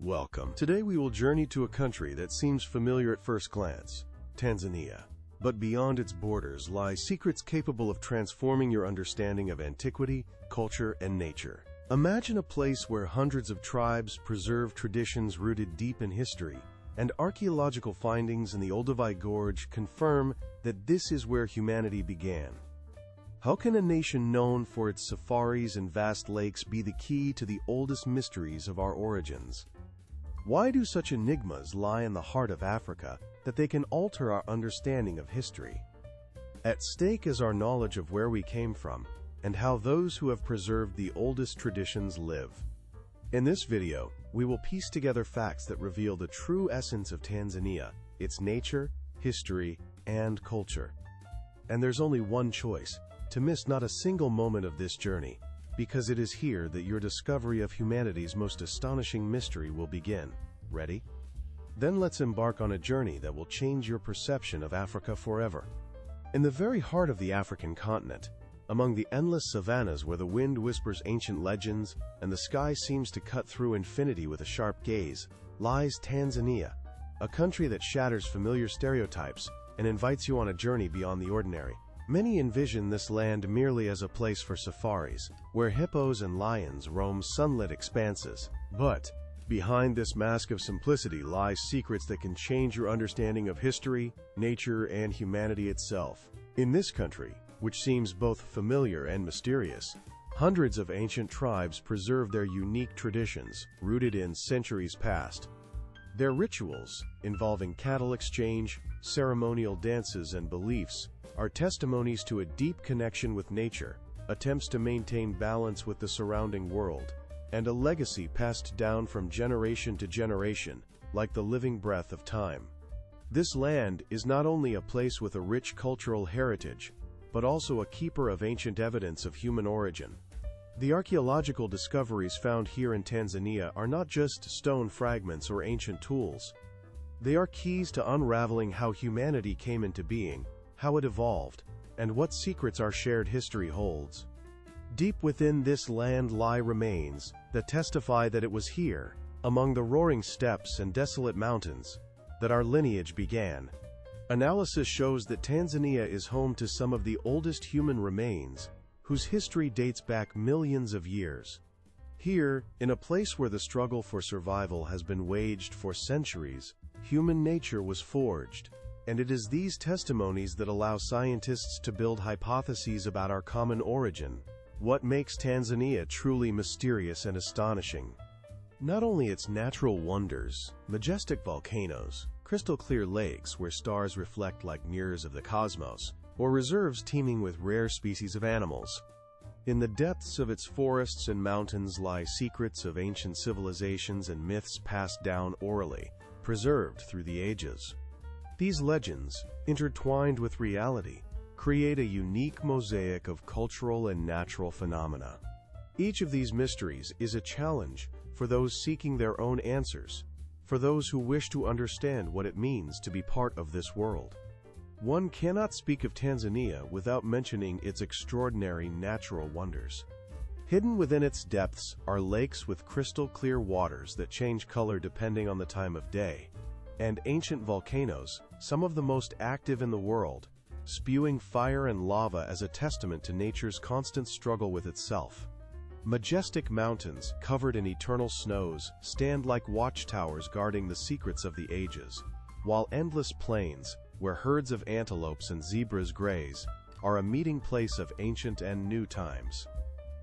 Welcome. Today we will journey to a country that seems familiar at first glance, Tanzania. But beyond its borders lie secrets capable of transforming your understanding of antiquity, culture, and nature. Imagine a place where hundreds of tribes preserve traditions rooted deep in history, and archaeological findings in the Olduvai Gorge confirm that this is where humanity began. How can a nation known for its safaris and vast lakes be the key to the oldest mysteries of our origins? Why do such enigmas lie in the heart of Africa that they can alter our understanding of history? At stake is our knowledge of where we came from and how those who have preserved the oldest traditions live. In this video, we will piece together facts that reveal the true essence of Tanzania, its nature, history, and culture. And there's only one choice: to miss not a single moment of this journey, because it is here that your discovery of humanity's most astonishing mystery will begin. Ready? Then let's embark on a journey that will change your perception of Africa forever. In the very heart of the African continent, among the endless savannas where the wind whispers ancient legends and the sky seems to cut through infinity with a sharp gaze, lies Tanzania, a country that shatters familiar stereotypes and invites you on a journey beyond the ordinary. Many envision this land merely as a place for safaris, where hippos and lions roam sunlit expanses. But behind this mask of simplicity lie secrets that can change your understanding of history, nature, and humanity itself. In this country, which seems both familiar and mysterious, hundreds of ancient tribes preserve their unique traditions, rooted in centuries past. Their rituals, involving cattle exchange, ceremonial dances, and beliefs, are testimonies to a deep connection with nature, attempts to maintain balance with the surrounding world, and a legacy passed down from generation to generation, like the living breath of time. This land is not only a place with a rich cultural heritage, but also a keeper of ancient evidence of human origin. The archaeological discoveries found here in Tanzania are not just stone fragments or ancient tools. They are keys to unraveling how humanity came into being, how it evolved, and what secrets our shared history holds. Deep within this land lie remains that testify that it was here, among the roaring steppes and desolate mountains, that our lineage began. Analysis shows that Tanzania is home to some of the oldest human remains, whose history dates back millions of years. Here, in a place where the struggle for survival has been waged for centuries, human nature was forged. And it is these testimonies that allow scientists to build hypotheses about our common origin. What makes Tanzania truly mysterious and astonishing? Not only its natural wonders, majestic volcanoes, crystal-clear lakes where stars reflect like mirrors of the cosmos, or reserves teeming with rare species of animals. In the depths of its forests and mountains lie secrets of ancient civilizations and myths passed down orally, preserved through the ages. These legends, intertwined with reality, create a unique mosaic of cultural and natural phenomena. Each of these mysteries is a challenge for those seeking their own answers, for those who wish to understand what it means to be part of this world. One cannot speak of Tanzania without mentioning its extraordinary natural wonders. Hidden within its depths are lakes with crystal-clear waters that change color depending on the time of day, and ancient volcanoes, some of the most active in the world, spewing fire and lava as a testament to nature's constant struggle with itself. Majestic mountains, covered in eternal snows, stand like watchtowers guarding the secrets of the ages, while endless plains, where herds of antelopes and zebras graze, are a meeting place of ancient and new times.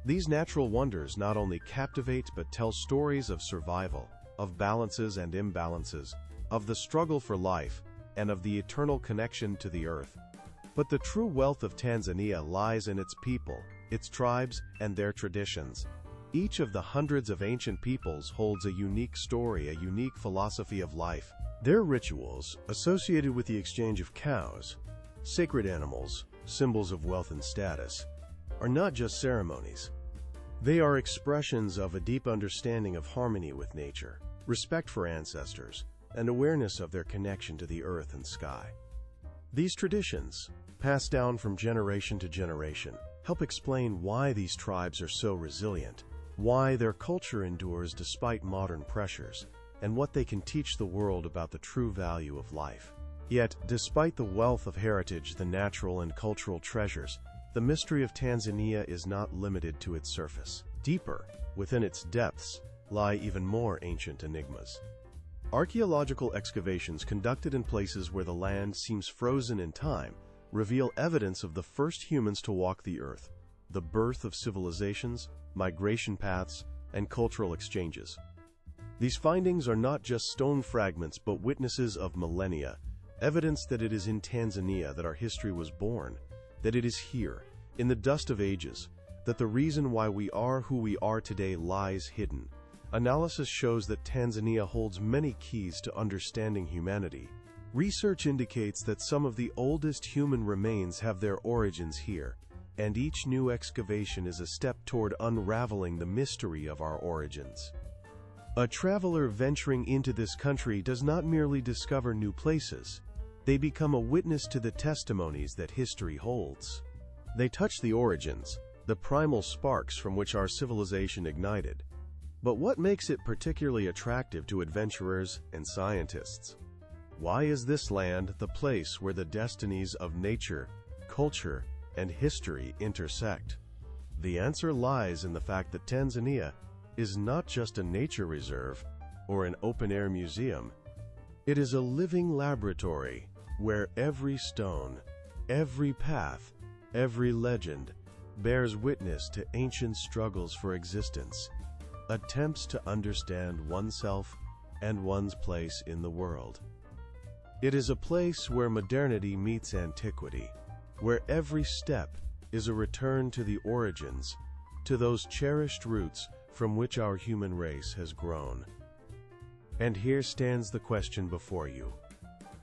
These natural wonders not only captivate but tell stories of survival, of balances and imbalances, of the struggle for life, and of the eternal connection to the earth. But the true wealth of Tanzania lies in its people, its tribes, and their traditions. Each of the hundreds of ancient peoples holds a unique story, a unique philosophy of life. Their rituals, associated with the exchange of cows, sacred animals, symbols of wealth and status, are not just ceremonies. They are expressions of a deep understanding of harmony with nature, respect for ancestors, and awareness of their connection to the earth and sky. These traditions, passed down from generation to generation, help explain why these tribes are so resilient, why their culture endures despite modern pressures, and what they can teach the world about the true value of life. Yet, despite the wealth of heritage, the natural and cultural treasures, the mystery of Tanzania is not limited to its surface. Deeper, within its depths, lie even more ancient enigmas. Archaeological excavations conducted in places where the land seems frozen in time reveal evidence of the first humans to walk the earth, the birth of civilizations, migration paths, and cultural exchanges. These findings are not just stone fragments but witnesses of millennia, evidence that it is in Tanzania that our history was born, that it is here, in the dust of ages, that the reason why we are who we are today lies hidden. Analysis shows that Tanzania holds many keys to understanding humanity. Research indicates that some of the oldest human remains have their origins here, and each new excavation is a step toward unraveling the mystery of our origins. A traveler venturing into this country does not merely discover new places. They become a witness to the testimonies that history holds. They touch the origins, the primal sparks from which our civilization ignited. But what makes it particularly attractive to adventurers and scientists? Why is this land the place where the destinies of nature, culture, and history intersect? The answer lies in the fact that Tanzania is not just a nature reserve or an open-air museum. It is a living laboratory where every stone, every path, every legend bears witness to ancient struggles for existence, attempts to understand oneself and one's place in the world. It is a place where modernity meets antiquity, where every step is a return to the origins, to those cherished roots from which our human race has grown. And here stands the question before you.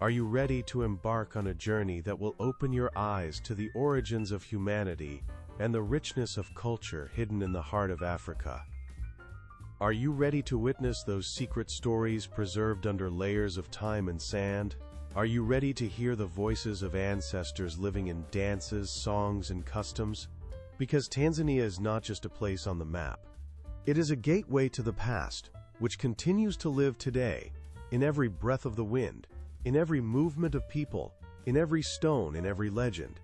Are you ready to embark on a journey that will open your eyes to the origins of humanity and the richness of culture hidden in the heart of Africa? Are you ready to witness those secret stories preserved under layers of time and sand? Are you ready to hear the voices of ancestors living in dances, songs, and customs? Because Tanzania is not just a place on the map. It is a gateway to the past, which continues to live today, in every breath of the wind, in every movement of people, in every stone, in every legend.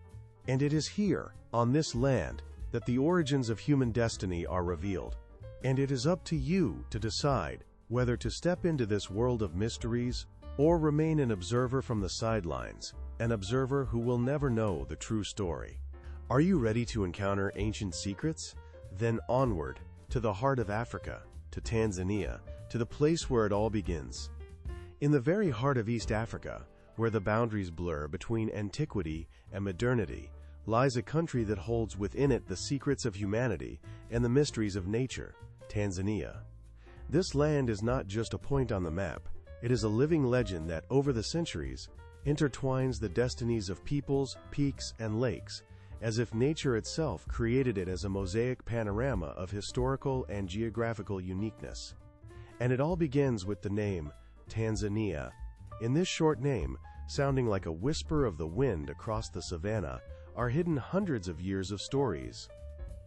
And it is here, on this land, that the origins of human destiny are revealed. And it is up to you to decide whether to step into this world of mysteries or remain an observer from the sidelines, an observer who will never know the true story. Are you ready to encounter ancient secrets? Then onward, to the heart of Africa, to Tanzania, to the place where it all begins. In the very heart of East Africa, where the boundaries blur between antiquity and modernity, lies a country that holds within it the secrets of humanity and the mysteries of nature, Tanzania. This land is not just a point on the map. It is a living legend that, over the centuries, intertwines the destinies of peoples, peaks, and lakes, as if nature itself created it as a mosaic panorama of historical and geographical uniqueness. And it all begins with the name Tanzania. In this short name, sounding like a whisper of the wind across the savannah, are hidden hundreds of years of stories.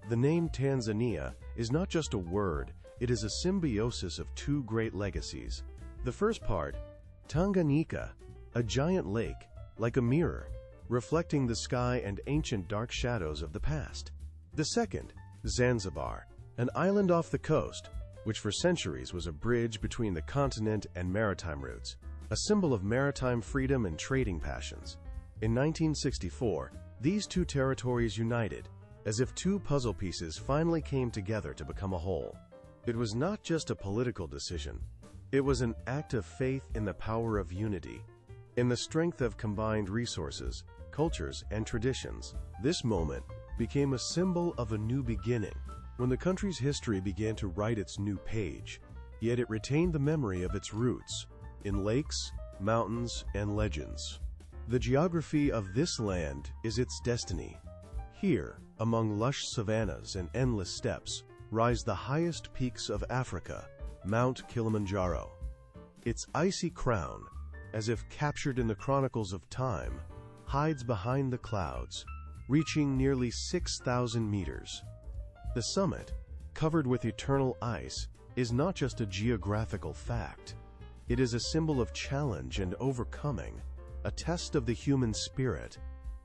The name Tanzania is not just a word, it is a symbiosis of two great legacies. The first part, Tanganyika, a giant lake, like a mirror, reflecting the sky and ancient dark shadows of the past. The second, Zanzibar, an island off the coast, which for centuries was a bridge between the continent and maritime routes, a symbol of maritime freedom and trading passions. In 1964, these two territories united, as if two puzzle pieces finally came together to become a whole. It was not just a political decision. It was an act of faith in the power of unity, in the strength of combined resources, cultures, and traditions. This moment became a symbol of a new beginning, when the country's history began to write its new page, yet it retained the memory of its roots, in lakes, mountains, and legends. The geography of this land is its destiny. Here, among lush savannas and endless steppes, rise the highest peaks of Africa, Mount Kilimanjaro. Its icy crown, as if captured in the chronicles of time, hides behind the clouds, reaching nearly 6,000 meters. The summit, covered with eternal ice, is not just a geographical fact. It is a symbol of challenge and overcoming, a test of the human spirit.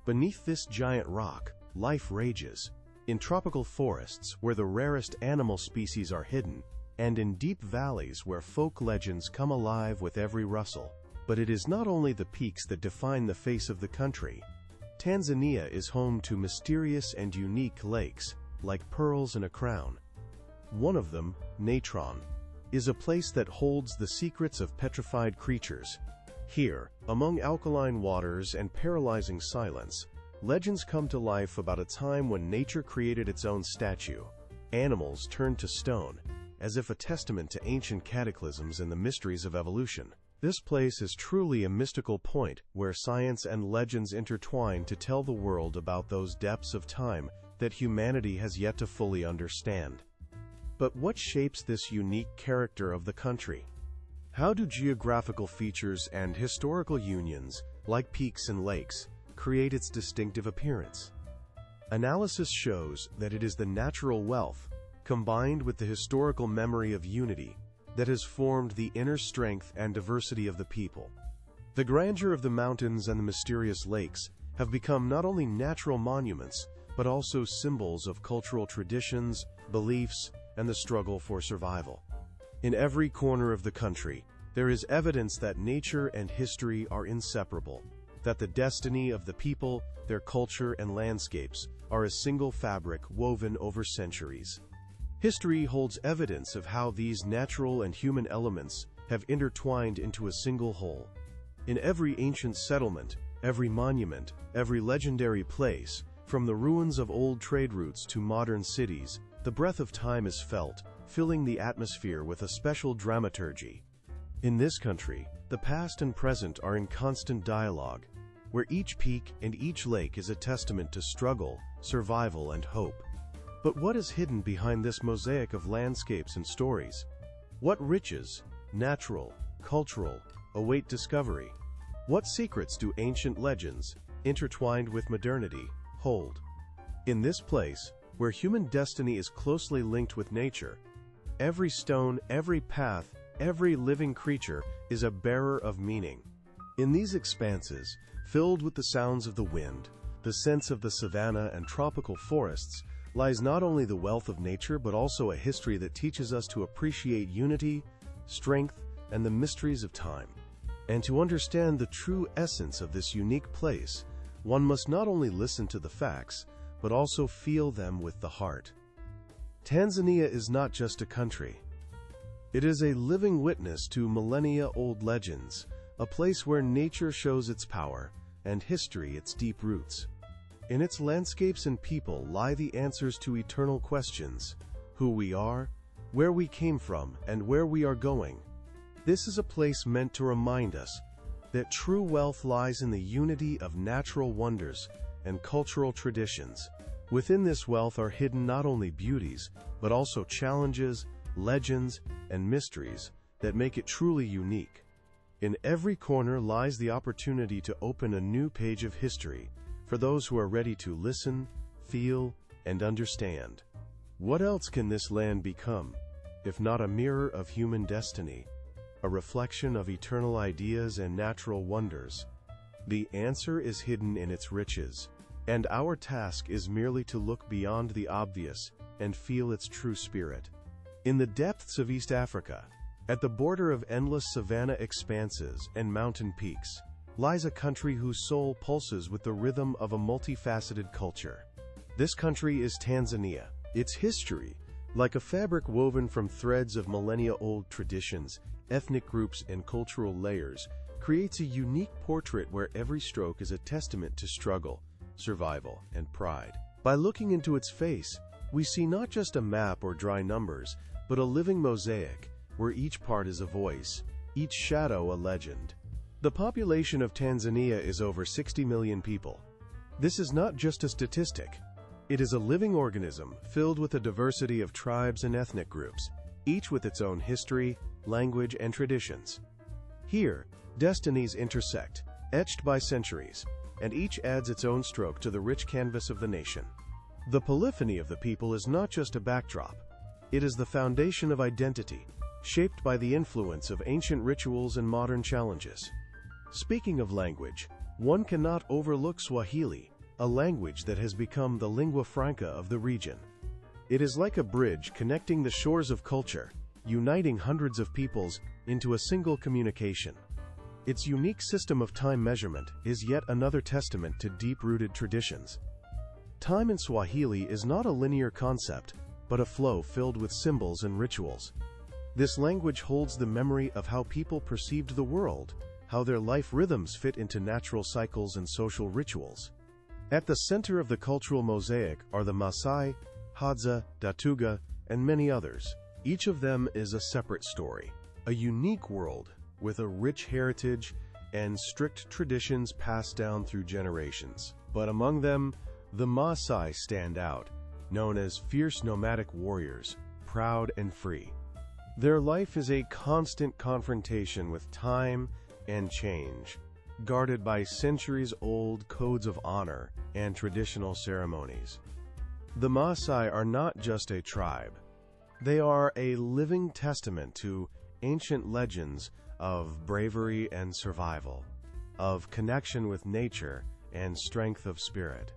Beneath this giant rock, life rages. In tropical forests, where the rarest animal species are hidden, and in deep valleys where folk legends come alive with every rustle. But it is not only the peaks that define the face of the country. Tanzania is home to mysterious and unique lakes, like pearls in a crown. One of them, Natron, is a place that holds the secrets of petrified creatures. Here, among alkaline waters and paralyzing silence, legends come to life about a time when nature created its own statue. Animals turned to stone, as if a testament to ancient cataclysms and the mysteries of evolution. This place is truly a mystical point where science and legends intertwine to tell the world about those depths of time that humanity has yet to fully understand. But what shapes this unique character of the country? How do geographical features and historical unions, like peaks and lakes, create its distinctive appearance? Analysis shows that it is the natural wealth, combined with the historical memory of unity, that has formed the inner strength and diversity of the people. The grandeur of the mountains and the mysterious lakes have become not only natural monuments, but also symbols of cultural traditions, beliefs, and the struggle for survival. In every corner of the country, there is evidence that nature and history are inseparable, that the destiny of the people, their culture, and landscapes are a single fabric woven over centuries. History holds evidence of how these natural and human elements have intertwined into a single whole. In every ancient settlement, every monument, every legendary place, from the ruins of old trade routes to modern cities, the breath of time is felt, filling the atmosphere with a special dramaturgy. In this country, the past and present are in constant dialogue, where each peak and each lake is a testament to struggle, survival, and hope. But what is hidden behind this mosaic of landscapes and stories? What riches, natural, cultural, await discovery? What secrets do ancient legends, intertwined with modernity, hold? In this place, where human destiny is closely linked with nature, every stone, every path, every living creature is a bearer of meaning. In these expanses, filled with the sounds of the wind, the scents of the savanna and tropical forests, lies not only the wealth of nature but also a history that teaches us to appreciate unity, strength, and the mysteries of time. And to understand the true essence of this unique place, one must not only listen to the facts, but also feel them with the heart. Tanzania is not just a country. It is a living witness to millennia-old legends, a place where nature shows its power, and history its deep roots. In its landscapes and people lie the answers to eternal questions: who we are, where we came from, and where we are going. This is a place meant to remind us that true wealth lies in the unity of natural wonders and cultural traditions. Within this wealth are hidden not only beauties, but also challenges, legends, and mysteries that make it truly unique. In every corner lies the opportunity to open a new page of history for those who are ready to listen, feel, and understand. What else can this land become, if not a mirror of human destiny, a reflection of eternal ideas and natural wonders? The answer is hidden in its riches, and our task is merely to look beyond the obvious and feel its true spirit. In the depths of East Africa, at the border of endless savanna expanses and mountain peaks, lies a country whose soul pulses with the rhythm of a multifaceted culture. This country is Tanzania. Its history, like a fabric woven from threads of millennia-old traditions, ethnic groups, and cultural layers, creates a unique portrait where every stroke is a testament to struggle, survival, and pride. By looking into its face, we see not just a map or dry numbers, but a living mosaic, where each part is a voice, each shadow a legend. The population of Tanzania is over 60 million people. This is not just a statistic. It is a living organism filled with a diversity of tribes and ethnic groups, each with its own history, language, and traditions. Here, destinies intersect, etched by centuries, and each adds its own stroke to the rich canvas of the nation. The polyphony of the people is not just a backdrop. It is the foundation of identity, shaped by the influence of ancient rituals and modern challenges. Speaking of language, one cannot overlook Swahili, a language that has become the lingua franca of the region. It is like a bridge connecting the shores of culture, uniting hundreds of peoples into a single communication. Its unique system of time measurement is yet another testament to deep-rooted traditions. Time in Swahili is not a linear concept, but a flow filled with symbols and rituals. This language holds the memory of how people perceived the world, how their life rhythms fit into natural cycles and social rituals. At the center of the cultural mosaic are the Maasai, Hadza, Datuga, and many others. Each of them is a separate story, a unique world with a rich heritage and strict traditions passed down through generations. But among them, the Maasai stand out, known as fierce nomadic warriors, proud and free. Their life is a constant confrontation with time and change, guarded by centuries-old codes of honor and traditional ceremonies. The Maasai are not just a tribe. They are a living testament to ancient legends of bravery and survival, of connection with nature and strength of spirit.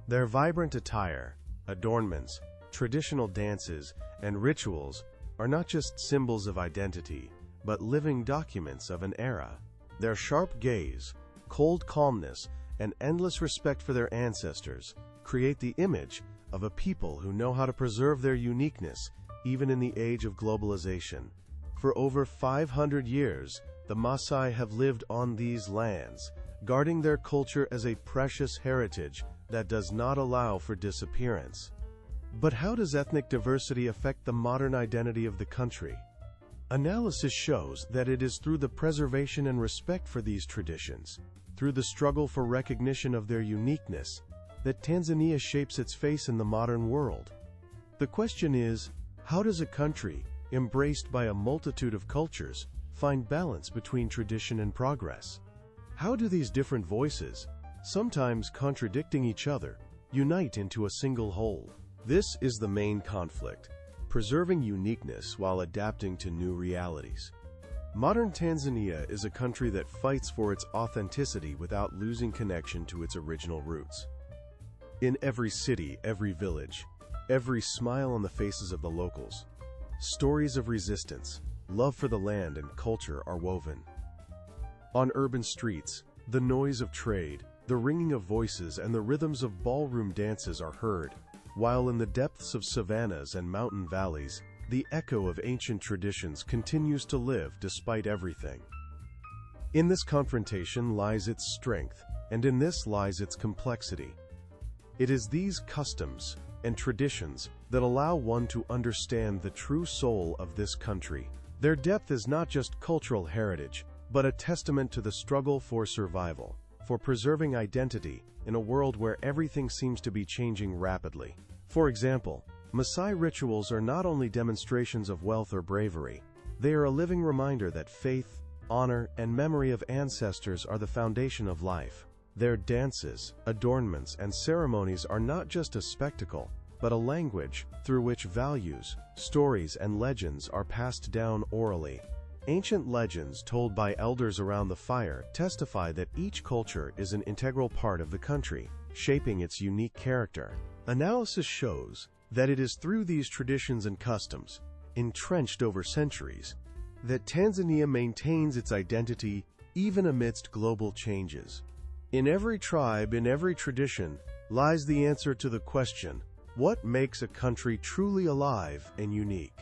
Their vibrant attire, adornments, traditional dances, and rituals are not just symbols of identity, but living documents of an era. Their sharp gaze, cold calmness, and endless respect for their ancestors create the image of a people who know how to preserve their uniqueness even in the age of globalization. For over 500 years, the Maasai have lived on these lands, guarding their culture as a precious heritage that does not allow for disappearance. But how does ethnic diversity affect the modern identity of the country? Analysis shows that it is through the preservation and respect for these traditions, through the struggle for recognition of their uniqueness, that Tanzania shapes its face in the modern world. The question is, how does a country, embraced by a multitude of cultures, find balance between tradition and progress? How do these different voices, sometimes contradicting each other, unite into a single whole? This is the main conflict, preserving uniqueness while adapting to new realities. Modern Tanzania is a country that fights for its authenticity without losing connection to its original roots. In every city, every village, every smile on the faces of the locals, stories of resistance, love for the land and culture are woven. On urban streets, the noise of trade, the ringing of voices, and the rhythms of ballroom dances are heard, while in the depths of savannas and mountain valleys, the echo of ancient traditions continues to live despite everything. In this confrontation lies its strength, and in this lies its complexity. It is these customs and traditions that allow one to understand the true soul of this country. Their depth is not just cultural heritage, but a testament to the struggle for survival, for preserving identity in a world where everything seems to be changing rapidly. For example, Maasai rituals are not only demonstrations of wealth or bravery, they are a living reminder that faith, honor, and memory of ancestors are the foundation of life. Their dances, adornments, and ceremonies are not just a spectacle, but a language through which values, stories, and legends are passed down orally. Ancient legends told by elders around the fire testify that each culture is an integral part of the country, shaping its unique character. Analysis shows that it is through these traditions and customs, entrenched over centuries, that Tanzania maintains its identity even amidst global changes. In every tribe, in every tradition, lies the answer to the question, what makes a country truly alive and unique?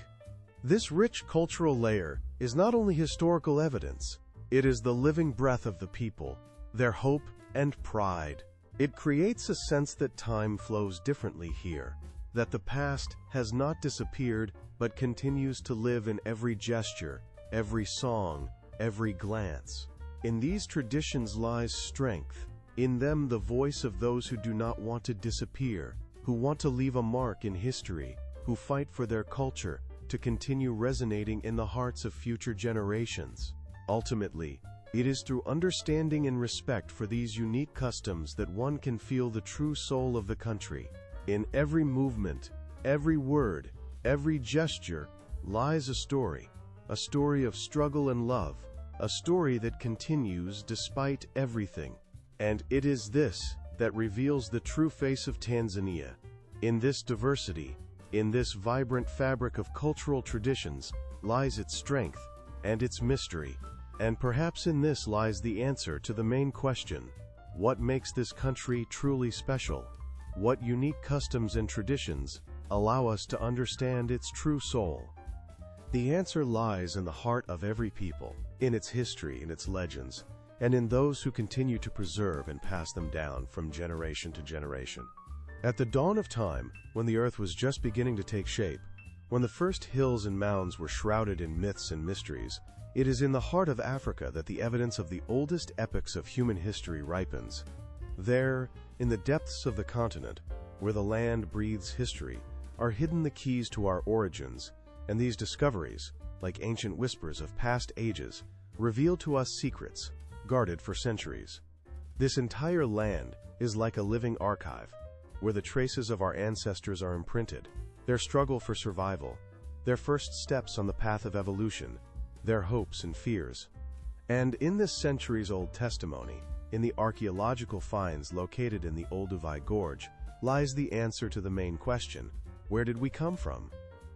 This rich cultural layer is not only historical evidence, it is the living breath of the people, their hope and pride. It creates a sense that time flows differently here, that the past has not disappeared but continues to live in every gesture, every song, every glance. In these traditions lies strength, in them the voice of those who do not want to disappear, who want to leave a mark in history, who fight for their culture to continue resonating in the hearts of future generations. Ultimately, it is through understanding and respect for these unique customs that one can feel the true soul of the country. In every movement, every word, every gesture lies a a story of struggle and love, a story that continues despite everything. And it is this that reveals the true face of Tanzania. In this diversity, in this vibrant fabric of cultural traditions, lies its strength and its mystery. And perhaps in this lies the answer to the main question: what makes this country truly special? What unique customs and traditions allow us to understand its true soul? The answer lies in the heart of every people, in its history, in its legends, and in those who continue to preserve and pass them down from generation to generation. At the dawn of time, when the earth was just beginning to take shape, when the first hills and mounds were shrouded in myths and mysteries, it is in the heart of Africa that the evidence of the oldest epochs of human history ripens. There, in the depths of the continent, where the land breathes history, are hidden the keys to our origins, and these discoveries, like ancient whispers of past ages, reveal to us secrets guarded for centuries. This entire land is like a living archive, where the traces of our ancestors are imprinted, their struggle for survival, their first steps on the path of evolution, their hopes and fears. And in this centuries-old testimony, in the archaeological finds located in the Olduvai Gorge, lies the answer to the main question: where did we come from?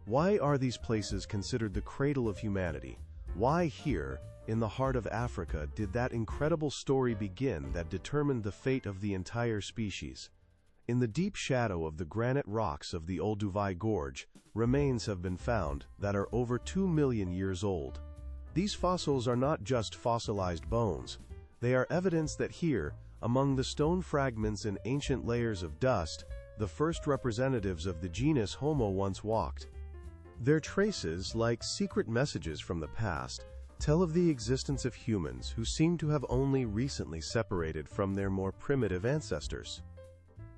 Why are these places considered the cradle of humanity? Why here, in the heart of Africa, did that incredible story begin that determined the fate of the entire species? In the deep shadow of the granite rocks of the Olduvai Gorge, remains have been found that are over 2 million years old. These fossils are not just fossilized bones. They are evidence that here, among the stone fragments and ancient layers of dust, the first representatives of the genus Homo once walked. Their traces, like secret messages from the past, tell of the existence of humans who seem to have only recently separated from their more primitive ancestors.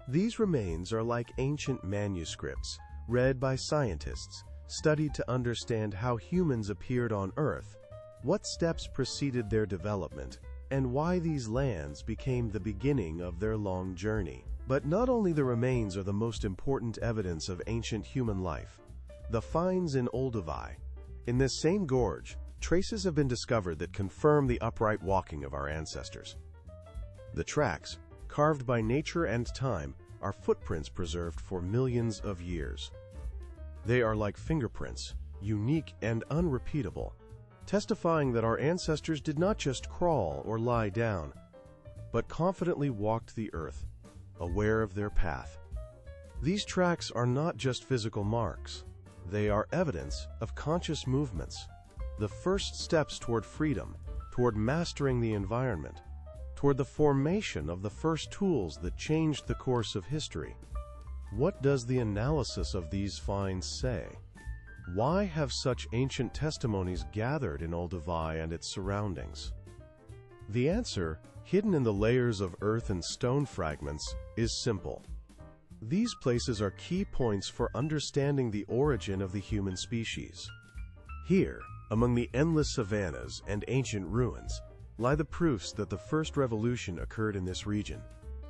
These remains are like ancient manuscripts, read by scientists, studied to understand how humans appeared on Earth, what steps preceded their development, and why these lands became the beginning of their long journey. But not only the remains are the most important evidence of ancient human life. The finds in Olduvai. In this same gorge, traces have been discovered that confirm the upright walking of our ancestors. The tracks, carved by nature and time, are footprints preserved for millions of years. They are like fingerprints, unique and unrepeatable, testifying that our ancestors did not just crawl or lie down, but confidently walked the earth, aware of their path. These tracks are not just physical marks. They are evidence of conscious movements, the first steps toward freedom, toward mastering the environment, toward the formation of the first tools that changed the course of history. What does the analysis of these finds say? Why have such ancient testimonies gathered in Olduvai and its surroundings? The answer, hidden in the layers of earth and stone fragments, is simple. These places are key points for understanding the origin of the human species. Here, among the endless savannas and ancient ruins, lie the proofs that the first revolution occurred in this region.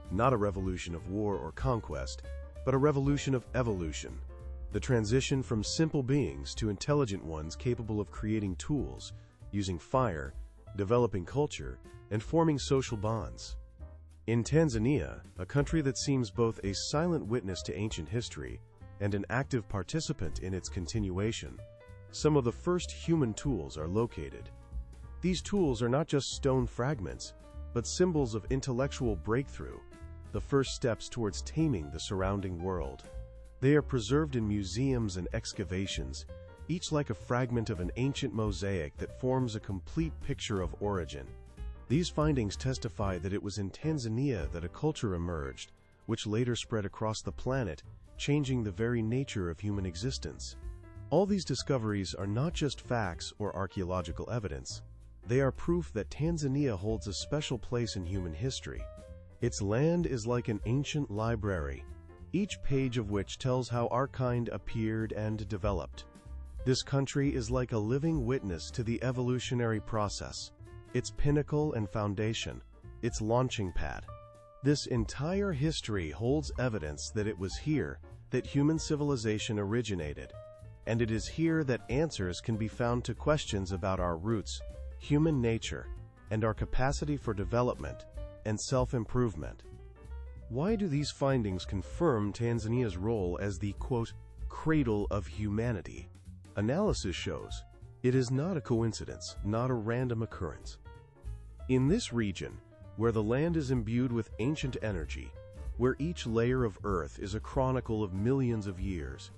Not a revolution of war or conquest, but a revolution of evolution. The transition from simple beings to intelligent ones capable of creating tools, using fire, developing culture, and forming social bonds. In Tanzania, a country that seems both a silent witness to ancient history and an active participant in its continuation, some of the first human tools are located. These tools are not just stone fragments, but symbols of intellectual breakthrough, the first steps towards taming the surrounding world. They are preserved in museums and excavations, each like a fragment of an ancient mosaic that forms a complete picture of origin. These findings testify that it was in Tanzania that a culture emerged, which later spread across the planet, changing the very nature of human existence. All these discoveries are not just facts or archaeological evidence. They are proof that Tanzania holds a special place in human history. Its land is like an ancient library, each page of which tells how our kind appeared and developed. This country is like a living witness to the evolutionary process, its pinnacle and foundation, its launching pad. This entire history holds evidence that it was here that human civilization originated. and it is here that answers can be found to questions about our roots, human nature, and our capacity for development and self-improvement. Why do these findings confirm Tanzania's role as the, quote, cradle of humanity? Analysis shows it is not a coincidence, not a random occurrence. In this region, where the land is imbued with ancient energy, where each layer of earth is a chronicle of millions of years,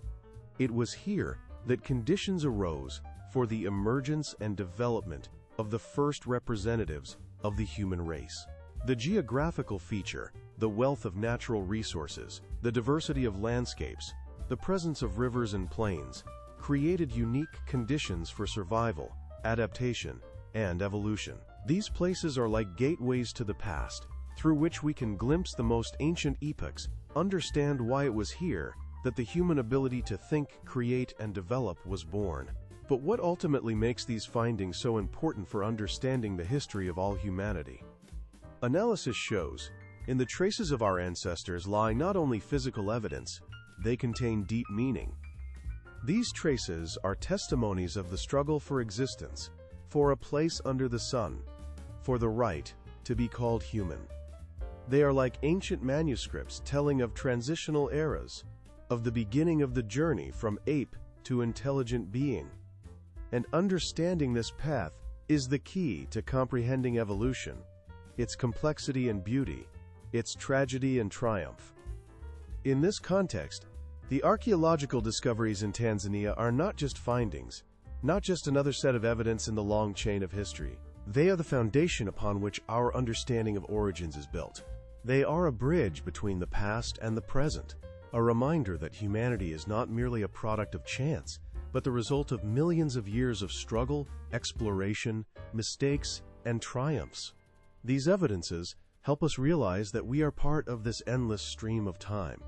it was here that conditions arose for the emergence and development of the first representatives of the human race. The geographical feature, the wealth of natural resources, the diversity of landscapes, the presence of rivers and plains, created unique conditions for survival, adaptation, and evolution. These places are like gateways to the past, through which we can glimpse the most ancient epochs, understand why it was here that the human ability to think, create, and develop was born. But what ultimately makes these findings so important for understanding the history of all humanity? Analysis shows, in the traces of our ancestors lie not only physical evidence, they contain deep meaning. These traces are testimonies of the struggle for existence, for a place under the sun, for the right to be called human. They are like ancient manuscripts telling of transitional eras, of the beginning of the journey from ape to intelligent being. And understanding this path is the key to comprehending evolution, its complexity and beauty, its tragedy and triumph. In this context, the archaeological discoveries in Tanzania are not just findings, not just another set of evidence in the long chain of history. They are the foundation upon which our understanding of origins is built. They are a bridge between the past and the present, a reminder that humanity is not merely a product of chance, but the result of millions of years of struggle, exploration, mistakes, and triumphs. These evidences help us realize that we are part of this endless stream of time,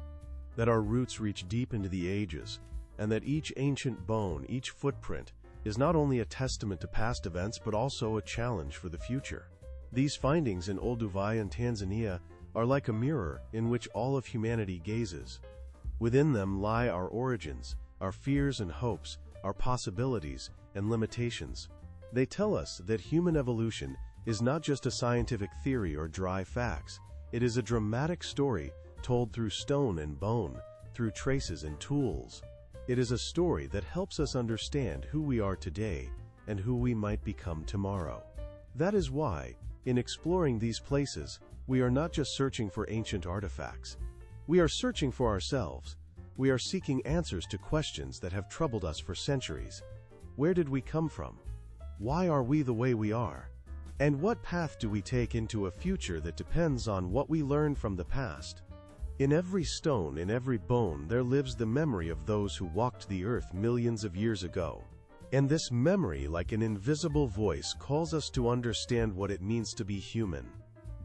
that our roots reach deep into the ages, and that each ancient bone, each footprint, is not only a testament to past events but also a challenge for the future. These findings in Olduvai and Tanzania are like a mirror in which all of humanity gazes. Within them lie our origins, our fears and hopes, our possibilities and limitations. They tell us that human evolution is not just a scientific theory or dry facts. It is a dramatic story told through stone and bone, through traces and tools. It is a story that helps us understand who we are today and who we might become tomorrow. That is why, in exploring these places, we are not just searching for ancient artifacts. We are searching for ourselves. We are seeking answers to questions that have troubled us for centuries. Where did we come from? Why are we the way we are? And what path do we take into a future that depends on what we learn from the past? In every stone, in every bone, there lives the memory of those who walked the earth millions of years ago. And this memory, like an invisible voice, calls us to understand what it means to be human.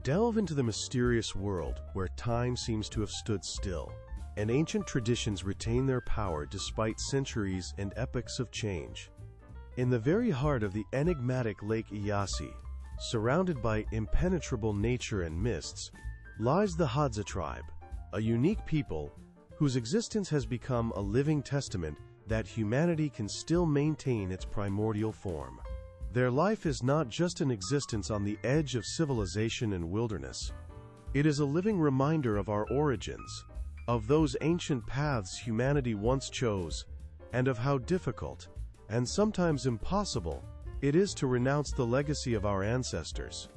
Delve into the mysterious world where time seems to have stood still, and ancient traditions retain their power despite centuries and epochs of change. In the very heart of the enigmatic Lake Eyasi, surrounded by impenetrable nature and mists, lies the Hadza tribe, a unique people whose existence has become a living testament that humanity can still maintain its primordial form. Their life is not just an existence on the edge of civilization and wilderness. It is a living reminder of our origins, of those ancient paths humanity once chose, and of how difficult, and sometimes impossible, it is to renounce the legacy of our ancestors.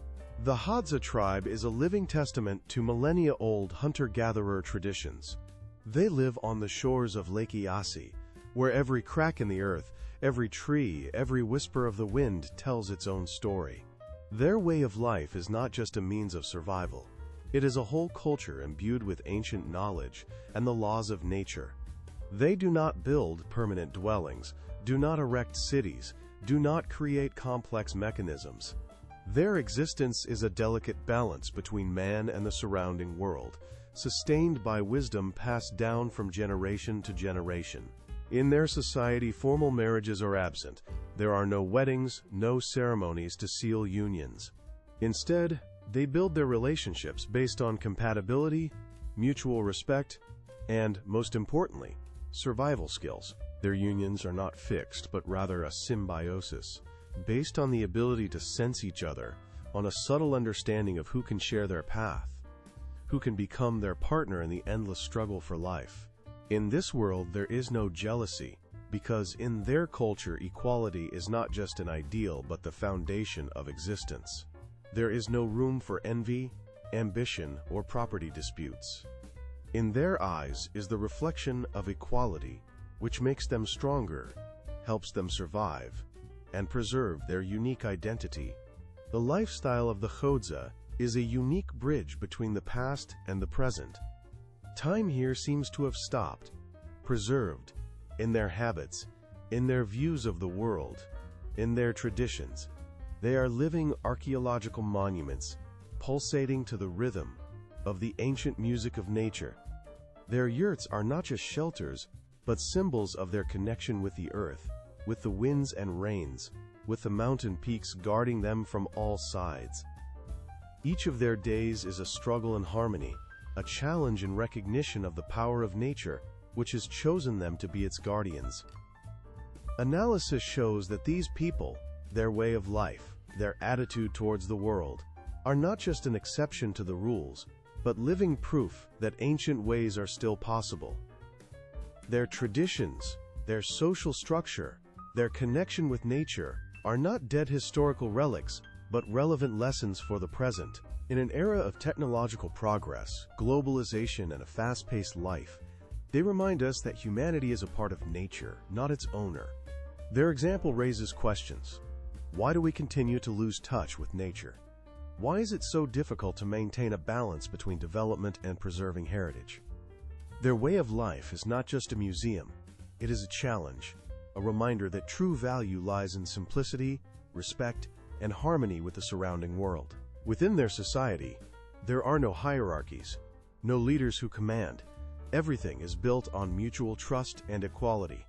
The Hadza tribe is a living testament to millennia-old hunter-gatherer traditions. They live on the shores of Lake Eyasi, where every crack in the earth, every tree, every whisper of the wind tells its own story. Their way of life is not just a means of survival. It is a whole culture imbued with ancient knowledge and the laws of nature. They do not build permanent dwellings, do not erect cities, do not create complex mechanisms. Their existence is a delicate balance between man and the surrounding world, sustained by wisdom passed down from generation to generation. In their society, formal marriages are absent. There are no weddings, no ceremonies to seal unions. Instead, they build their relationships based on compatibility, mutual respect, and, most importantly, survival skills. Their unions are not fixed, but rather a symbiosis, based on the ability to sense each other, on a subtle understanding of who can share their path, who can become their partner in the endless struggle for life. In this world, there is no jealousy, because in their culture, equality is not just an ideal, but the foundation of existence. There is no room for envy, ambition, or property disputes. In their eyes is the reflection of equality, which makes them stronger, helps them survive, and preserve their unique identity. The lifestyle of the Xhosa is a unique bridge between the past and the present. Time here seems to have stopped, preserved, in their habits, in their views of the world, in their traditions. They are living archaeological monuments, pulsating to the rhythm of the ancient music of nature. Their yurts are not just shelters, but symbols of their connection with the earth, with the winds and rains, with the mountain peaks guarding them from all sides. Each of their days is a struggle in harmony, a challenge in recognition of the power of nature, which has chosen them to be its guardians. Analysis shows that these people, their way of life, their attitude towards the world, are not just an exception to the rules, but living proof that ancient ways are still possible. Their traditions, their social structure, their connection with nature are not dead historical relics, but relevant lessons for the present. In an era of technological progress, globalization, and a fast-paced life, they remind us that humanity is a part of nature, not its owner. Their example raises questions. Why do we continue to lose touch with nature? Why is it so difficult to maintain a balance between development and preserving heritage? Their way of life is not just a museum. It is a challenge, a reminder that true value lies in simplicity, respect, and harmony with the surrounding world. Within their society, there are no hierarchies, no leaders who command. Everything is built on mutual trust and equality.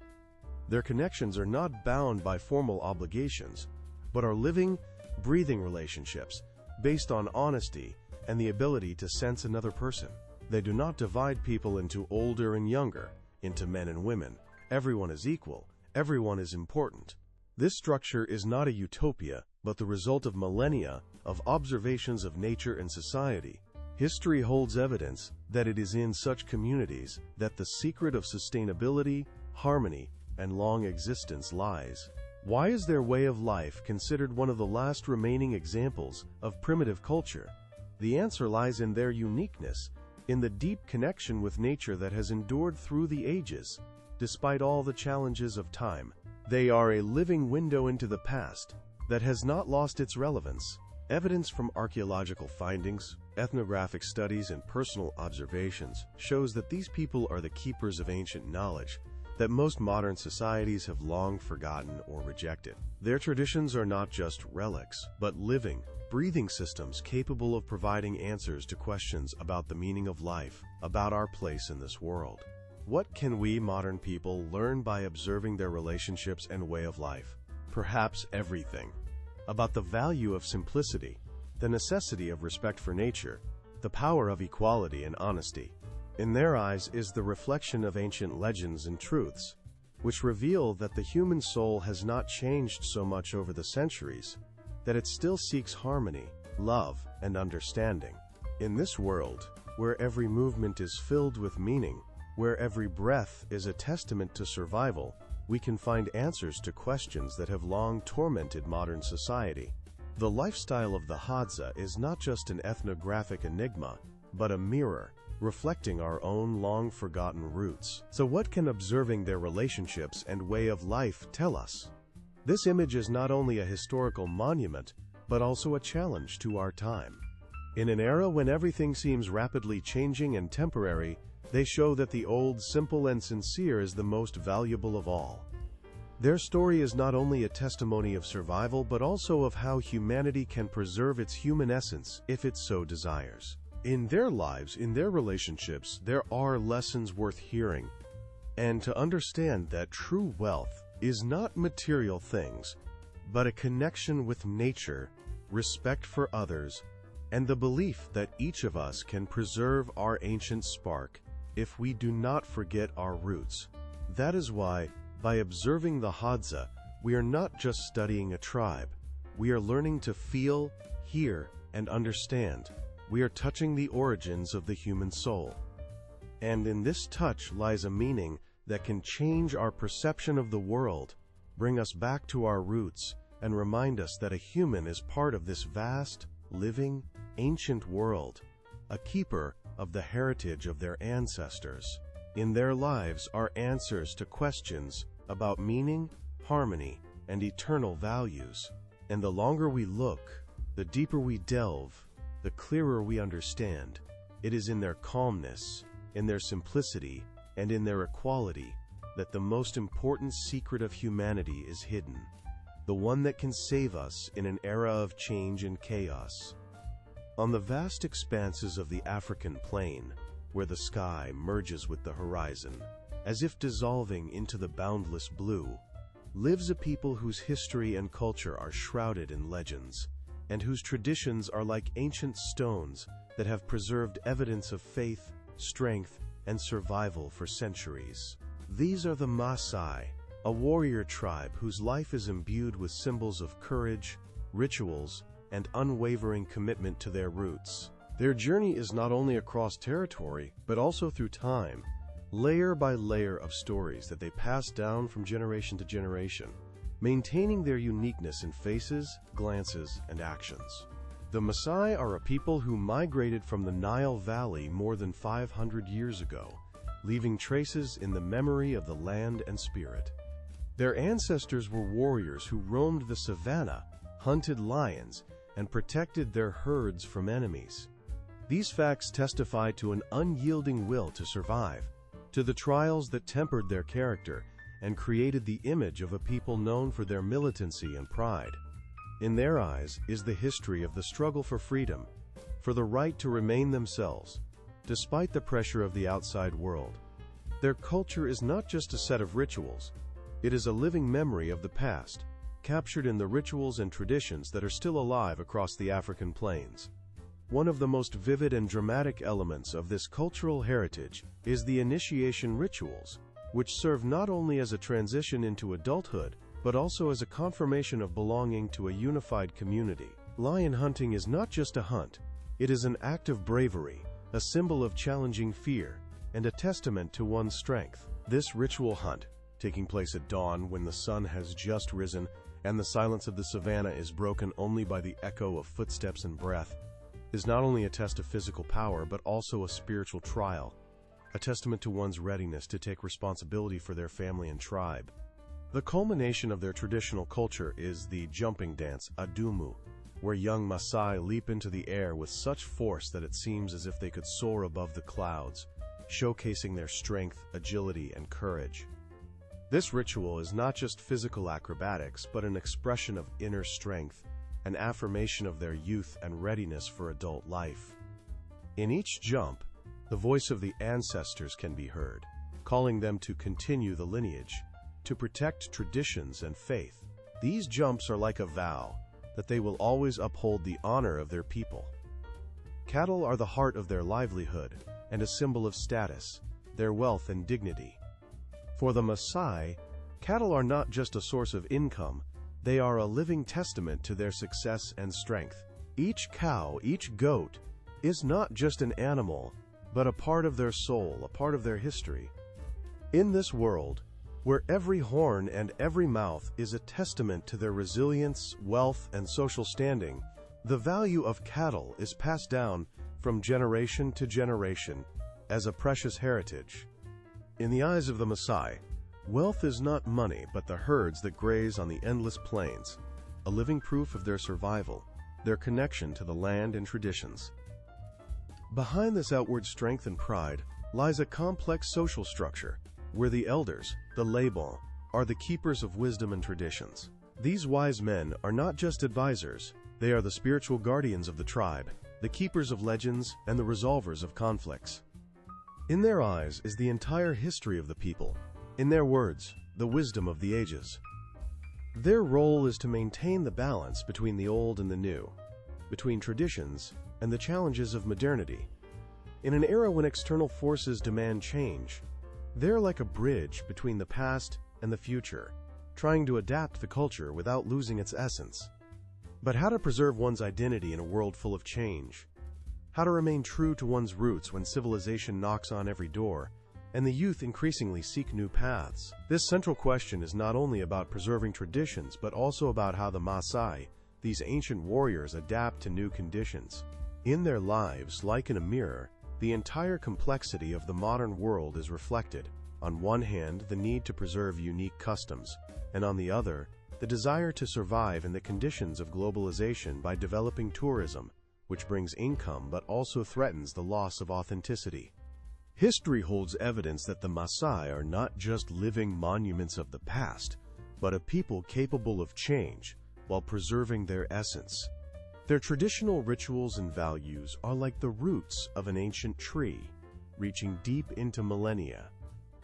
Their connections are not bound by formal obligations, but are living, breathing relationships based on honesty and the ability to sense another person. They do not divide people into older and younger, into men and women. Everyone is equal. Everyone is important. This structure is not a utopia, but the result of millennia of observations of nature and society. History holds evidence that it is in such communities that the secret of sustainability, harmony, and long existence lies. Why is their way of life considered one of the last remaining examples of primitive culture? The answer lies in their uniqueness, in the deep connection with nature that has endured through the ages, despite all the challenges of time. They are a living window into the past that has not lost its relevance. Evidence from archaeological findings, ethnographic studies, and personal observations shows that these people are the keepers of ancient knowledge that most modern societies have long forgotten or rejected. Their traditions are not just relics, but living, breathing systems capable of providing answers to questions about the meaning of life, about our place in this world. What can we modern people learn by observing their relationships and way of life? Perhaps everything. About the value of simplicity, the necessity of respect for nature, the power of equality and honesty. In their eyes is the reflection of ancient legends and truths, which reveal that the human soul has not changed so much over the centuries, that it still seeks harmony, love, and understanding. In this world, where every movement is filled with meaning, where every breath is a testament to survival, we can find answers to questions that have long tormented modern society. The lifestyle of the Xhosa is not just an ethnographic enigma, but a mirror, reflecting our own long-forgotten roots. So what can observing their relationships and way of life tell us? This image is not only a historical monument, but also a challenge to our time. In an era when everything seems rapidly changing and temporary, they show that the old, simple, and sincere is the most valuable of all. Their story is not only a testimony of survival, but also of how humanity can preserve its human essence if it so desires. In their lives, in their relationships, there are lessons worth hearing. And to understand that true wealth is not material things, but a connection with nature, respect for others, and the belief that each of us can preserve our ancient spark if we do not forget our roots. That is why By observing the Hadza, we are not just studying a tribe. We are learning to feel, hear, and understand. We are touching the origins of the human soul. And in this touch lies a meaning that can change our perception of the world, bring us back to our roots, and remind us that a human is part of this vast, living, ancient world, a keeper of the heritage of their ancestors. In their lives are answers to questions about meaning, harmony, and eternal values. And the longer we look, the deeper we delve, the clearer we understand. It is in their calmness, in their simplicity, and in their equality that the most important secret of humanity is hidden, the one that can save us in an era of change and chaos. On the vast expanses of the African plain, where the sky merges with the horizon, as if dissolving into the boundless blue, lives a people whose history and culture are shrouded in legends, and whose traditions are like ancient stones that have preserved evidence of faith, strength, and survival for centuries. These are the Maasai, a warrior tribe whose life is imbued with symbols of courage, rituals, and unwavering commitment to their roots. Their journey is not only across territory, but also through time, layer by layer of stories that they pass down from generation to generation, maintaining their uniqueness in faces, glances, and actions. The Maasai are a people who migrated from the Nile Valley more than 500 years ago, leaving traces in the memory of the land and spirit. Their ancestors were warriors who roamed the savanna, hunted lions, and protected their herds from enemies. These facts testify to an unyielding will to survive, to the trials that tempered their character and created the image of a people known for their militancy and pride. In their eyes is the history of the struggle for freedom, for the right to remain themselves, despite the pressure of the outside world. Their culture is not just a set of rituals, it is a living memory of the past, captured in the rituals and traditions that are still alive across the African plains. One of the most vivid and dramatic elements of this cultural heritage is the initiation rituals, which serve not only as a transition into adulthood, but also as a confirmation of belonging to a unified community. Lion hunting is not just a hunt, it is an act of bravery, a symbol of challenging fear, and a testament to one's strength. This ritual hunt, taking place at dawn when the sun has just risen and the silence of the savanna is broken only by the echo of footsteps and breath, is not only a test of physical power but also a spiritual trial, a testament to one's readiness to take responsibility for their family and tribe. The culmination of their traditional culture is the jumping dance, Adumu, where young Maasai leap into the air with such force that it seems as if they could soar above the clouds, showcasing their strength, agility, and courage. This ritual is not just physical acrobatics, but an expression of inner strength, an affirmation of their youth and readiness for adult life. In each jump, the voice of the ancestors can be heard, calling them to continue the lineage, to protect traditions and faith. These jumps are like a vow that they will always uphold the honor of their people. Cattle are the heart of their livelihood and a symbol of status, their wealth and dignity. For the Maasai, cattle are not just a source of income, they are a living testament to their success and strength. Each cow, each goat, is not just an animal, but a part of their soul, a part of their history. In this world, where every horn and every mouth is a testament to their resilience, wealth, and social standing, the value of cattle is passed down from generation to generation as a precious heritage. In the eyes of the Maasai, wealth is not money but the herds that graze on the endless plains, a living proof of their survival, their connection to the land and traditions. Behind this outward strength and pride lies a complex social structure, where the elders, the Laban, are the keepers of wisdom and traditions. These wise men are not just advisors, they are the spiritual guardians of the tribe, the keepers of legends, and the resolvers of conflicts. In their eyes is the entire history of the people, in their words, the wisdom of the ages. Their role is to maintain the balance between the old and the new, between traditions and the challenges of modernity. In an era when external forces demand change, they're like a bridge between the past and the future, trying to adapt the culture without losing its essence. But how to preserve one's identity in a world full of change? How to remain true to one's roots when civilization knocks on every door, and the youth increasingly seek new paths? This central question is not only about preserving traditions, but also about how the Maasai, these ancient warriors, adapt to new conditions. In their lives, like in a mirror, the entire complexity of the modern world is reflected. On one hand, the need to preserve unique customs, and on the other, the desire to survive in the conditions of globalization by developing tourism, which brings income but also threatens the loss of authenticity. History holds evidence that the Maasai are not just living monuments of the past, but a people capable of change while preserving their essence. Their traditional rituals and values are like the roots of an ancient tree, reaching deep into millennia.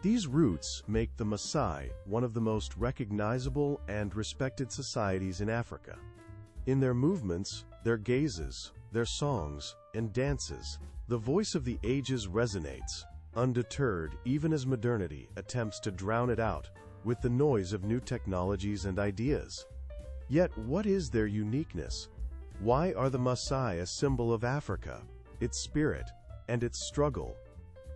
These roots make the Maasai one of the most recognizable and respected societies in Africa. In their movements, their gazes, their songs, and dances, the voice of the ages resonates, undeterred even as modernity attempts to drown it out with the noise of new technologies and ideas. Yet, what is their uniqueness? Why are the Maasai a symbol of Africa, its spirit, and its struggle?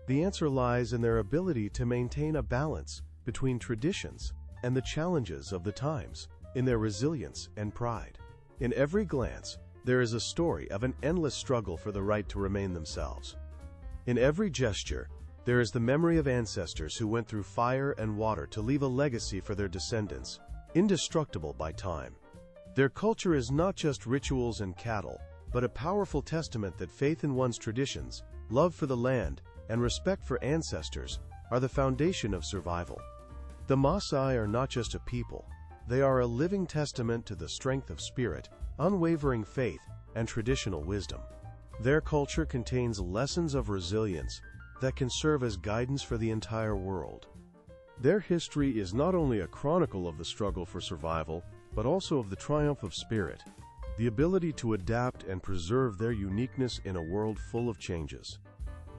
The answer lies in their ability to maintain a balance between traditions and the challenges of the times, in their resilience and pride. In every glance, there is a story of an endless struggle for the right to remain themselves. In every gesture, there is the memory of ancestors who went through fire and water to leave a legacy for their descendants, indestructible by time. Their culture is not just rituals and cattle, but a powerful testament that faith in one's traditions, love for the land, and respect for ancestors are the foundation of survival. The Maasai are not just a people, they are a living testament to the strength of spirit, unwavering faith, and traditional wisdom. Their culture contains lessons of resilience that can serve as guidance for the entire world. Their history is not only a chronicle of the struggle for survival, but also of the triumph of spirit, the ability to adapt and preserve their uniqueness in a world full of changes.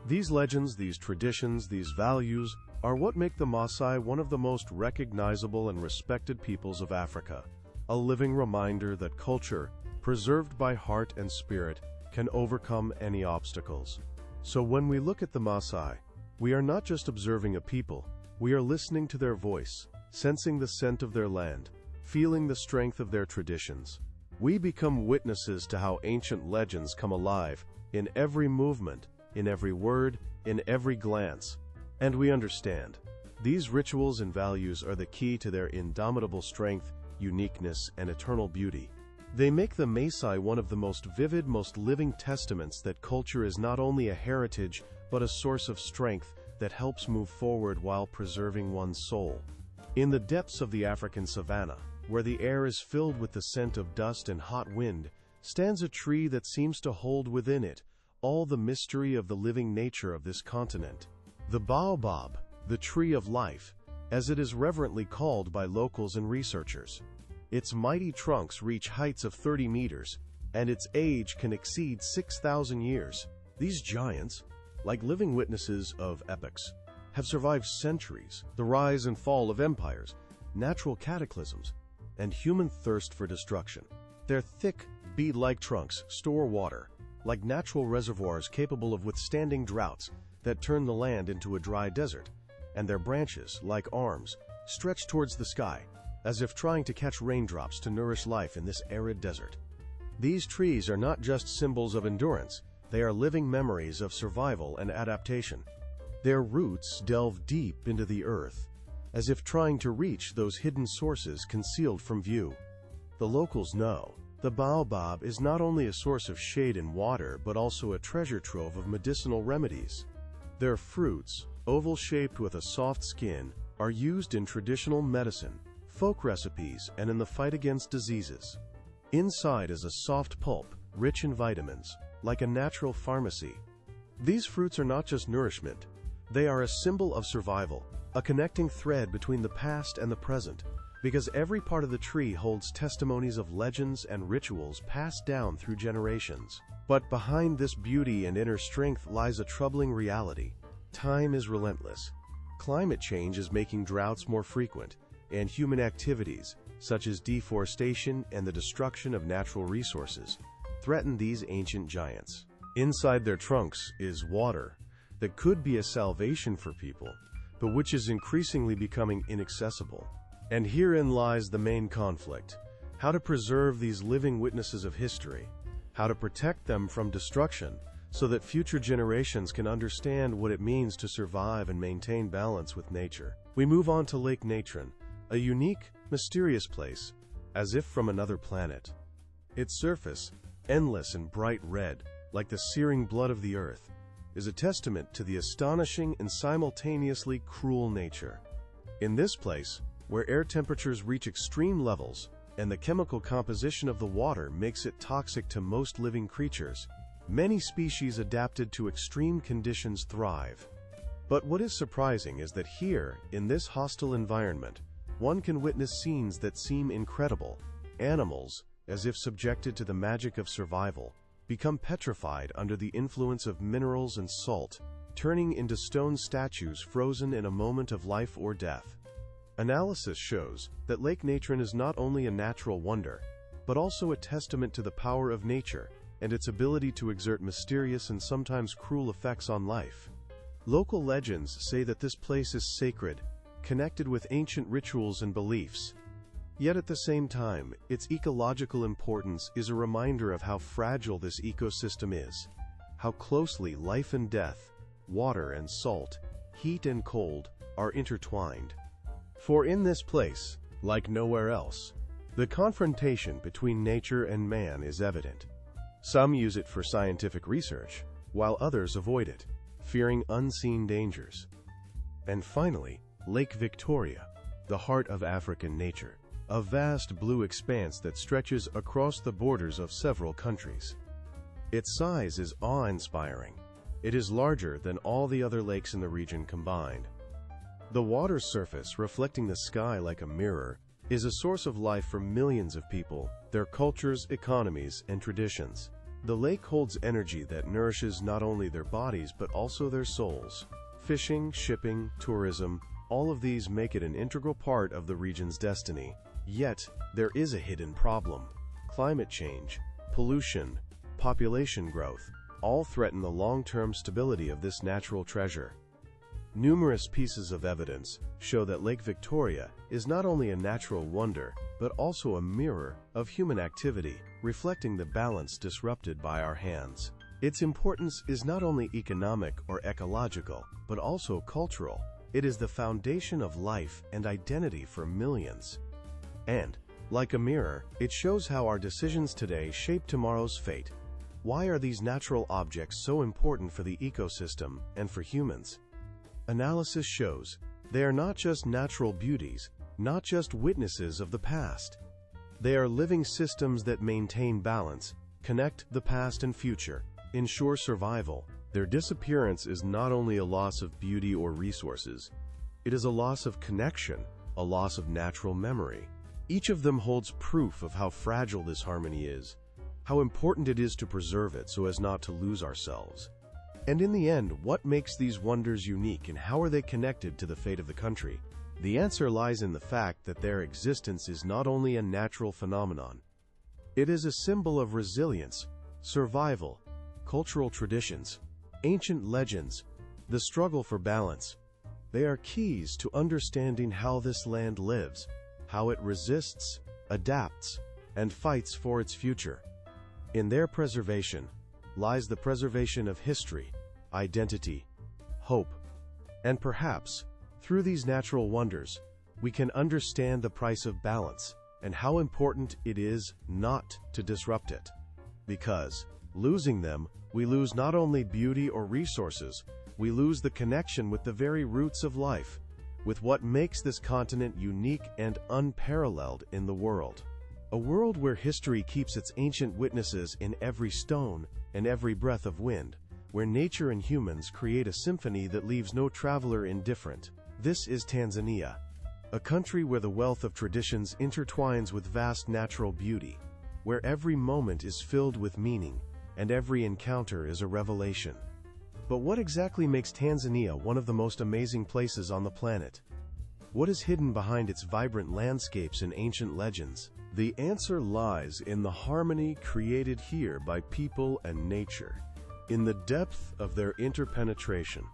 These legends, these traditions, these values are what make the Maasai one of the most recognizable and respected peoples of Africa, a living reminder that culture, preserved by heart and spirit, can overcome any obstacles. So when we look at the Maasai, we are not just observing a people, we are listening to their voice, sensing the scent of their land, feeling the strength of their traditions. We become witnesses to how ancient legends come alive in every movement, in every word, in every glance. And we understand, these rituals and values are the key to their indomitable strength, uniqueness, and eternal beauty. They make the Maasai one of the most vivid, most living testaments that culture is not only a heritage, but a source of strength that helps move forward while preserving one's soul. In the depths of the African savanna, where the air is filled with the scent of dust and hot wind, stands a tree that seems to hold within it all the mystery of the living nature of this continent. The baobab, the tree of life, as it is reverently called by locals and researchers. Its mighty trunks reach heights of 30 meters, and its age can exceed 6,000 years. These giants, like living witnesses of epochs, have survived centuries, the rise and fall of empires, natural cataclysms, and human thirst for destruction. Their thick, bead-like trunks store water, like natural reservoirs capable of withstanding droughts that turn the land into a dry desert, and their branches, like arms, stretch towards the sky, as if trying to catch raindrops to nourish life in this arid desert. These trees are not just symbols of endurance, they are living memories of survival and adaptation. Their roots delve deep into the earth, as if trying to reach those hidden sources concealed from view. The locals know the baobab is not only a source of shade and water, but also a treasure trove of medicinal remedies. Their fruits, oval-shaped with a soft skin, are used in traditional medicine, folk recipes, and in the fight against diseases. Inside is a soft pulp, rich in vitamins, like a natural pharmacy. These fruits are not just nourishment, they are a symbol of survival, a connecting thread between the past and the present, because every part of the tree holds testimonies of legends and rituals passed down through generations. But behind this beauty and inner strength lies a troubling reality. Time is relentless. Climate change is making droughts more frequent, and human activities, such as deforestation and the destruction of natural resources, threaten these ancient giants. Inside their trunks is water that could be a salvation for people, but which is increasingly becoming inaccessible. And herein lies the main conflict: how to preserve these living witnesses of history, how to protect them from destruction, so that future generations can understand what it means to survive and maintain balance with nature. We move on to Lake Natron, a unique, mysterious place, as if from another planet. Its surface, endless and bright red, like the searing blood of the earth, is a testament to the astonishing and simultaneously cruel nature. In this place, where air temperatures reach extreme levels and the chemical composition of the water makes it toxic to most living creatures, many species adapted to extreme conditions thrive. But what is surprising is that here, in this hostile environment, one can witness scenes that seem incredible. Animals, as if subjected to the magic of survival, become petrified under the influence of minerals and salt, turning into stone statues frozen in a moment of life or death. Analysis shows that Lake Natron is not only a natural wonder, but also a testament to the power of nature and its ability to exert mysterious and sometimes cruel effects on life. Local legends say that this place is sacred, connected with ancient rituals and beliefs. Yet at the same time, its ecological importance is a reminder of how fragile this ecosystem is, how closely life and death, water and salt, heat and cold, are intertwined. For in this place, like nowhere else, the confrontation between nature and man is evident. Some use it for scientific research, while others avoid it, fearing unseen dangers. And finally, Lake Victoria, the heart of African nature, a vast blue expanse that stretches across the borders of several countries. Its size is awe-inspiring. It is larger than all the other lakes in the region combined. The water's surface, reflecting the sky like a mirror, is a source of life for millions of people, their cultures, economies, and traditions. The lake holds energy that nourishes not only their bodies but also their souls. Fishing, shipping, tourism, all of these make it an integral part of the region's destiny. Yet, there is a hidden problem. Climate change, pollution, population growth, all threaten the long-term stability of this natural treasure. Numerous pieces of evidence show that Lake Victoria is not only a natural wonder, but also a mirror of human activity, reflecting the balance disrupted by our hands. Its importance is not only economic or ecological, but also cultural. It is the foundation of life and identity for millions. And, like a mirror, it shows how our decisions today shape tomorrow's fate. Why are these natural objects so important for the ecosystem and for humans? Analysis shows they are not just natural beauties, not just witnesses of the past. They are living systems that maintain balance, connect the past and future, ensure survival. Their disappearance is not only a loss of beauty or resources, it is a loss of connection, a loss of natural memory. Each of them holds proof of how fragile this harmony is, how important it is to preserve it so as not to lose ourselves. And in the end, what makes these wonders unique and how are they connected to the fate of the country? The answer lies in the fact that their existence is not only a natural phenomenon. It is a symbol of resilience, survival, cultural traditions, ancient legends, the struggle for balance. They are keys to understanding how this land lives, how it resists, adapts, and fights for its future. In their preservation lies the preservation of history, identity, hope, and perhaps, through these natural wonders, we can understand the price of balance and how important it is not to disrupt it. Because, losing them, we lose not only beauty or resources, we lose the connection with the very roots of life, with what makes this continent unique and unparalleled in the world. A world where history keeps its ancient witnesses in every stone and every breath of wind, where nature and humans create a symphony that leaves no traveler indifferent. This is Tanzania, a country where the wealth of traditions intertwines with vast natural beauty, where every moment is filled with meaning and every encounter is a revelation. But what exactly makes Tanzania one of the most amazing places on the planet? What is hidden behind its vibrant landscapes and ancient legends? The answer lies in the harmony created here by people and nature, in the depth of their interpenetration,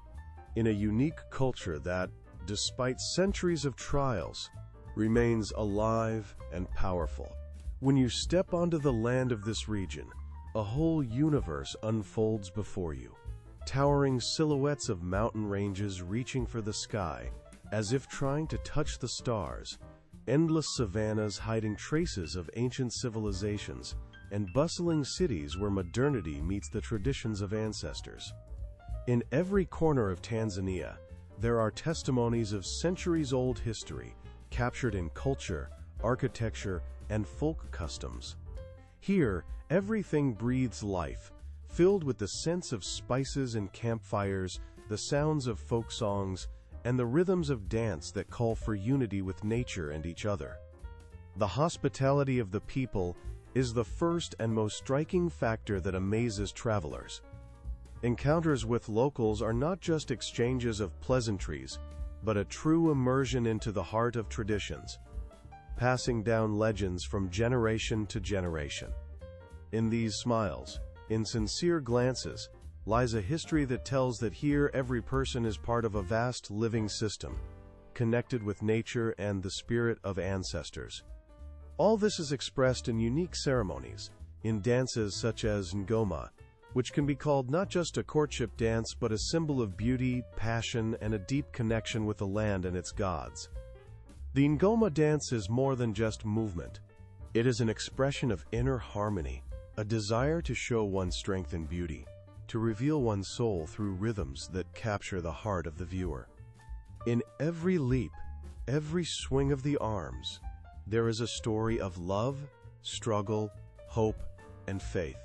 in a unique culture that, despite centuries of trials, remains alive and powerful. When you step onto the land of this region, a whole universe unfolds before you. Towering silhouettes of mountain ranges reaching for the sky, as if trying to touch the stars, endless savannas hiding traces of ancient civilizations, and bustling cities where modernity meets the traditions of ancestors. In every corner of Tanzania, there are testimonies of centuries-old history, captured in culture, architecture, and folk customs. Here, everything breathes life, filled with the scents of spices and campfires, the sounds of folk songs, and the rhythms of dance that call for unity with nature and each other. The hospitality of the people is the first and most striking factor that amazes travelers. Encounters with locals are not just exchanges of pleasantries, but a true immersion into the heart of traditions, passing down legends from generation to generation. In these smiles, in sincere glances, lies a history that tells that here every person is part of a vast living system, connected with nature and the spirit of ancestors. All this is expressed in unique ceremonies, in dances such as Ngoma, which can be called not just a courtship dance but a symbol of beauty, passion, and a deep connection with the land and its gods. The Ngoma dance is more than just movement. It is an expression of inner harmony, a desire to show one's strength and beauty, to reveal one's soul through rhythms that capture the heart of the viewer. In every leap, every swing of the arms, there is a story of love, struggle, hope, and faith.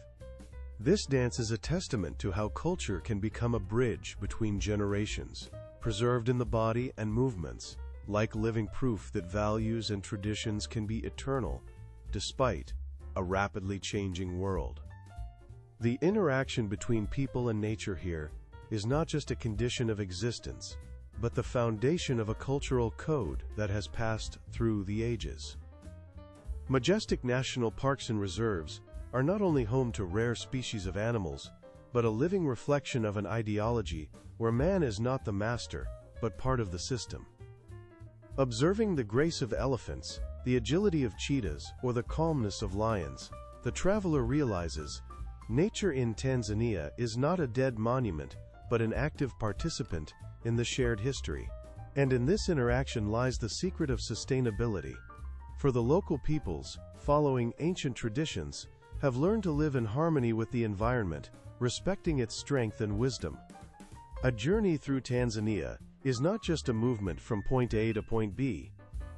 This dance is a testament to how culture can become a bridge between generations, preserved in the body and movements, like living proof that values and traditions can be eternal, despite a rapidly changing world. The interaction between people and nature here is not just a condition of existence, but the foundation of a cultural code that has passed through the ages. Majestic national parks and reserves are not only home to rare species of animals, but a living reflection of an ideology where man is not the master, but part of the system. Observing the grace of elephants, the agility of cheetahs, or the calmness of lions, the traveler realizes nature in Tanzania is not a dead monument, but an active participant in the shared history. And in this interaction lies the secret of sustainability. For the local peoples, following ancient traditions, have learned to live in harmony with the environment, respecting its strength and wisdom. A journey through Tanzania is not just a movement from point A to point B.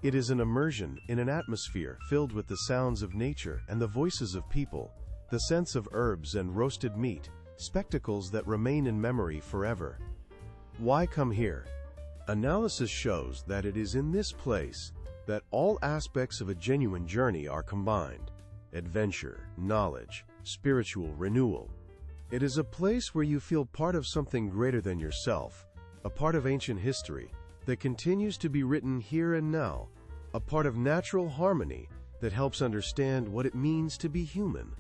It is an immersion in an atmosphere filled with the sounds of nature and the voices of people, the scents of herbs and roasted meat, spectacles that remain in memory forever. Why come here? Analysis shows that it is in this place that all aspects of a genuine journey are combined: adventure, knowledge, spiritual renewal. It is a place where you feel part of something greater than yourself, a part of ancient history that continues to be written here and now, a part of natural harmony that helps understand what it means to be human.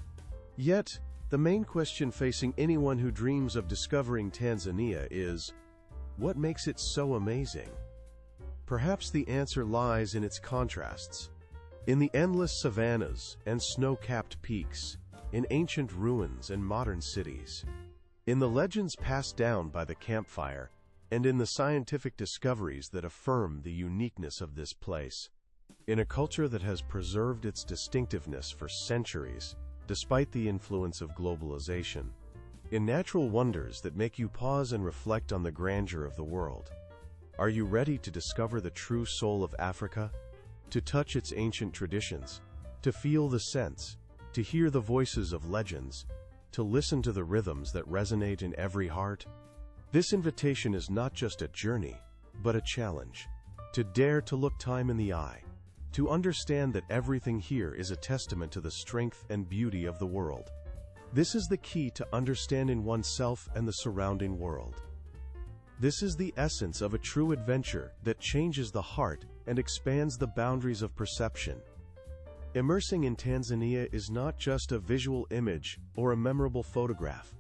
Yet, the main question facing anyone who dreams of discovering Tanzania is, what makes it so amazing? Perhaps the answer lies in its contrasts. In the endless savannas and snow-capped peaks, in ancient ruins and modern cities, in the legends passed down by the campfire, and in the scientific discoveries that affirm the uniqueness of this place. In a culture that has preserved its distinctiveness for centuries, despite the influence of globalization. In natural wonders that make you pause and reflect on the grandeur of the world. Are you ready to discover the true soul of Africa? To touch its ancient traditions, to feel the scents, to hear the voices of legends, to listen to the rhythms that resonate in every heart? This invitation is not just a journey, but a challenge. To dare to look time in the eye, to understand that everything here is a testament to the strength and beauty of the world. This is the key to understanding oneself and the surrounding world. This is the essence of a true adventure that changes the heart and expands the boundaries of perception. Immersing in Tanzania is not just a visual image or a memorable photograph.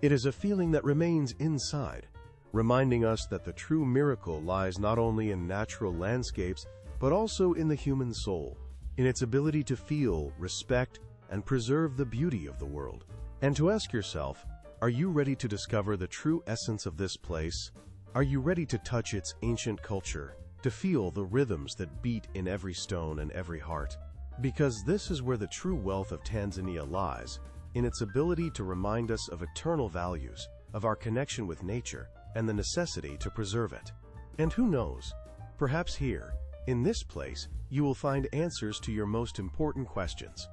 It is a feeling that remains inside, reminding us that the true miracle lies not only in natural landscapes, but also in the human soul, in its ability to feel, respect, and preserve the beauty of the world. And to ask yourself, are you ready to discover the true essence of this place? Are you ready to touch its ancient culture, to feel the rhythms that beat in every stone and every heart? Because this is where the true wealth of Tanzania lies, in its ability to remind us of eternal values, of our connection with nature, and the necessity to preserve it. And who knows, perhaps here, in this place, you will find answers to your most important questions.